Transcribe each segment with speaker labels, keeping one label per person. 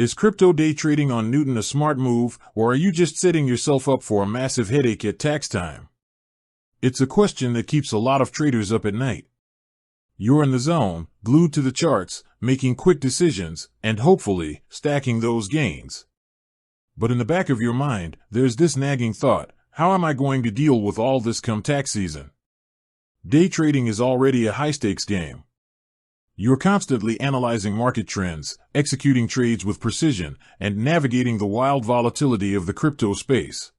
Speaker 1: Is crypto day trading on Newton a smart move, or are you just setting yourself up for a massive headache at tax time? It's a question that keeps a lot of traders up at night. You're in the zone, glued to the charts, making quick decisions, and hopefully, stacking those gains. But in the back of your mind, there's this nagging thought: how am I going to deal with all this come tax season? Day trading is already a high-stakes game. You're constantly analyzing market trends, executing trades with precision, and navigating the wild volatility of the crypto space.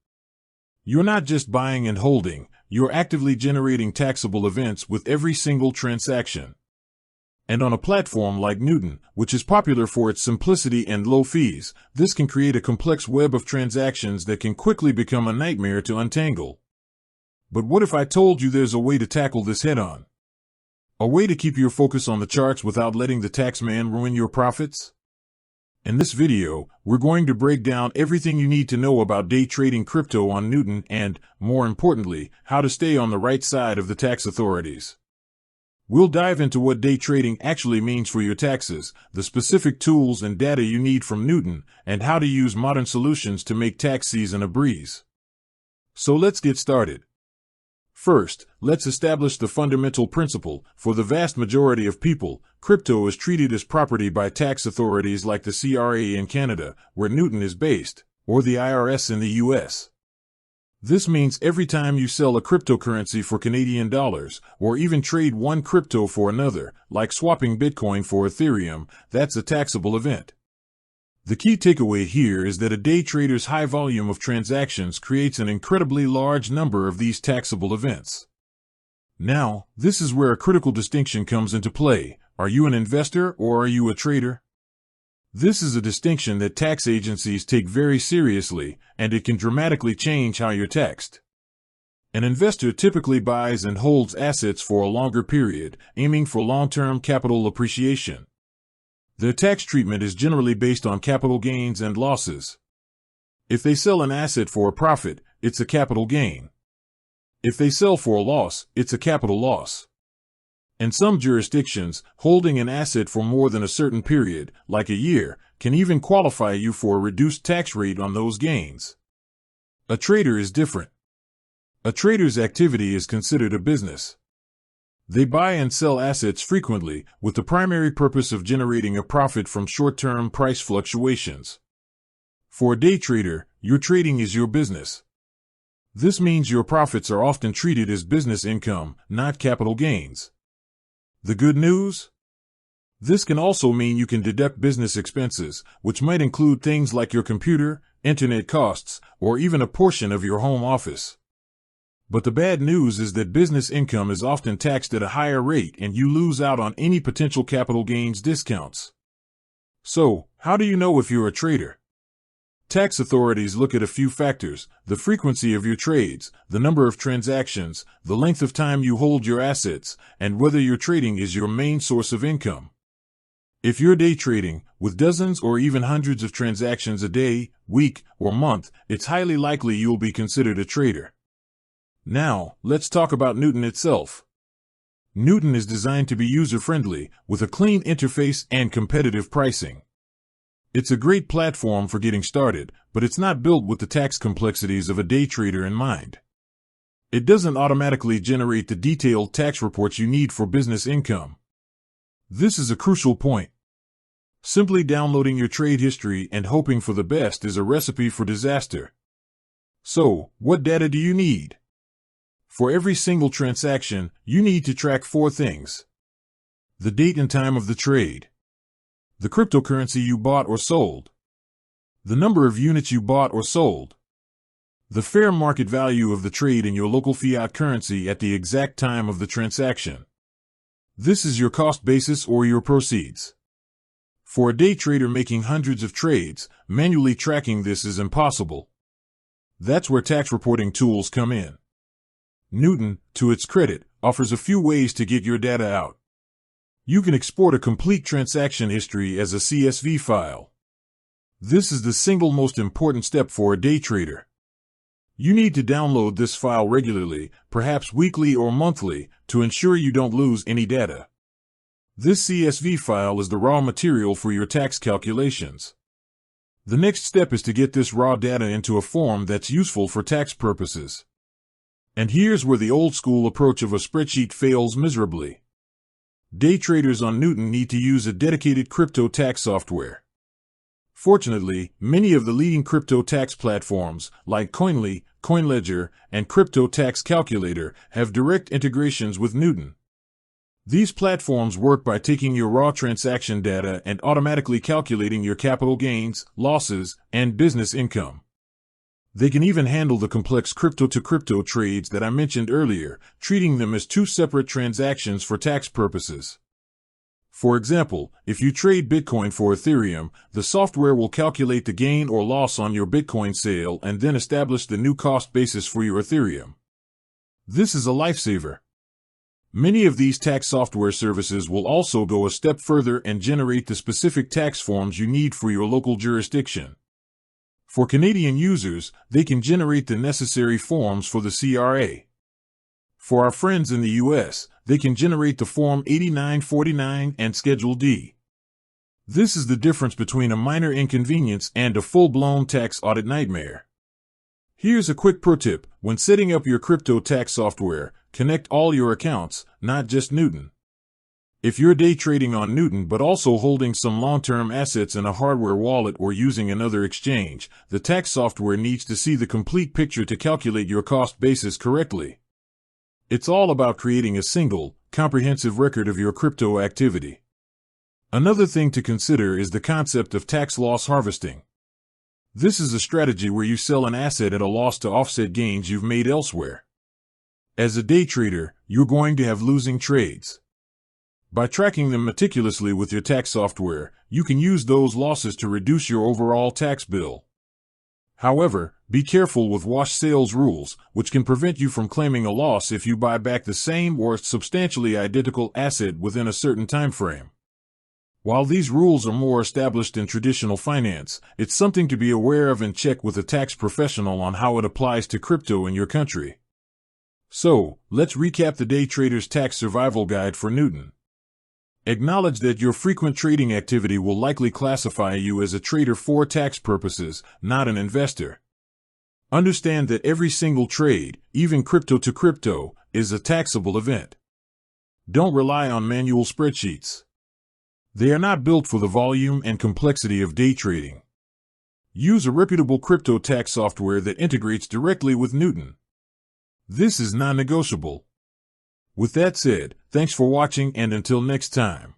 Speaker 1: You're not just buying and holding, you're actively generating taxable events with every single transaction. And on a platform like Newton, which is popular for its simplicity and low fees, this can create a complex web of transactions that can quickly become a nightmare to untangle. But what if I told you there's a way to tackle this head-on? A way to keep your focus on the charts without letting the tax man ruin your profits? In this video, we're going to break down everything you need to know about day trading crypto on Newton and, more importantly, how to stay on the right side of the tax authorities. We'll dive into what day trading actually means for your taxes, the specific tools and data you need from Newton, and how to use modern solutions to make tax season a breeze. So let's get started. First, let's establish the fundamental principle. For the vast majority of people, crypto is treated as property by tax authorities like the CRA in Canada, where Newton is based, or the IRS in the US. This means every time you sell a cryptocurrency for Canadian dollars, or even trade one crypto for another, like swapping Bitcoin for Ethereum, that's a taxable event. The key takeaway here is that a day trader's high volume of transactions creates an incredibly large number of these taxable events. Now, this is where a critical distinction comes into play. Are you an investor or are you a trader? This is a distinction that tax agencies take very seriously, and it can dramatically change how you're taxed. An investor typically buys and holds assets for a longer period, aiming for long-term capital appreciation. Their tax treatment is generally based on capital gains and losses. If they sell an asset for a profit, it's a capital gain. If they sell for a loss, it's a capital loss. In some jurisdictions, holding an asset for more than a certain period, like a year, can even qualify you for a reduced tax rate on those gains. A trader is different. A trader's activity is considered a business. They buy and sell assets frequently, with the primary purpose of generating a profit from short-term price fluctuations. For a day trader, your trading is your business. This means your profits are often treated as business income, not capital gains. The good news? This can also mean you can deduct business expenses, which might include things like your computer, internet costs, or even a portion of your home office. But the bad news is that business income is often taxed at a higher rate and you lose out on any potential capital gains discounts. So, how do you know if you're a trader? Tax authorities look at a few factors: the frequency of your trades, the number of transactions, the length of time you hold your assets, and whether your trading is your main source of income. If you're day trading, with dozens or even hundreds of transactions a day, week, or month, it's highly likely you'll be considered a trader. Now, let's talk about Newton itself. Newton is designed to be user-friendly, with a clean interface and competitive pricing. It's a great platform for getting started, but it's not built with the tax complexities of a day trader in mind. It doesn't automatically generate the detailed tax reports you need for business income. This is a crucial point. Simply downloading your trade history and hoping for the best is a recipe for disaster. So, what data do you need? For every single transaction, you need to track 4 things. The date and time of the trade. The cryptocurrency you bought or sold. The number of units you bought or sold. The fair market value of the trade in your local fiat currency at the exact time of the transaction. This is your cost basis or your proceeds. For a day trader making hundreds of trades, manually tracking this is impossible. That's where tax reporting tools come in. Newton, to its credit, offers a few ways to get your data out. You can export a complete transaction history as a CSV file. This is the single most important step for a day trader. You need to download this file regularly, perhaps weekly or monthly, to ensure you don't lose any data. This CSV file is the raw material for your tax calculations. The next step is to get this raw data into a form that's useful for tax purposes. And here's where the old-school approach of a spreadsheet fails miserably. Day traders on Newton need to use a dedicated crypto tax software. Fortunately, many of the leading crypto tax platforms, like Coinly, CoinLedger, and Crypto Tax Calculator, have direct integrations with Newton. These platforms work by taking your raw transaction data and automatically calculating your capital gains, losses, and business income. They can even handle the complex crypto-to-crypto trades that I mentioned earlier, treating them as two separate transactions for tax purposes. For example, if you trade Bitcoin for Ethereum, the software will calculate the gain or loss on your Bitcoin sale and then establish the new cost basis for your Ethereum. This is a lifesaver. Many of these tax software services will also go a step further and generate the specific tax forms you need for your local jurisdiction. For Canadian users, they can generate the necessary forms for the CRA. For our friends in the US, they can generate the Form 8949 and Schedule D. This is the difference between a minor inconvenience and a full-blown tax audit nightmare. Here's a quick pro tip: when setting up your crypto tax software, connect all your accounts, not just Newton. If you're day trading on Newton but also holding some long-term assets in a hardware wallet or using another exchange, the tax software needs to see the complete picture to calculate your cost basis correctly. It's all about creating a single, comprehensive record of your crypto activity. Another thing to consider is the concept of tax loss harvesting. This is a strategy where you sell an asset at a loss to offset gains you've made elsewhere. As a day trader, you're going to have losing trades. By tracking them meticulously with your tax software, you can use those losses to reduce your overall tax bill. However, be careful with wash sales rules, which can prevent you from claiming a loss if you buy back the same or substantially identical asset within a certain time frame. While these rules are more established in traditional finance, it's something to be aware of and check with a tax professional on how it applies to crypto in your country. So, let's recap the day trader's tax survival guide for Newton. Acknowledge that your frequent trading activity will likely classify you as a trader for tax purposes, not an investor. Understand that every single trade, even crypto to crypto, is a taxable event. Don't rely on manual spreadsheets. They are not built for the volume and complexity of day trading. Use a reputable crypto tax software that integrates directly with Newton. This is non-negotiable. With that said, thanks for watching, and until next time.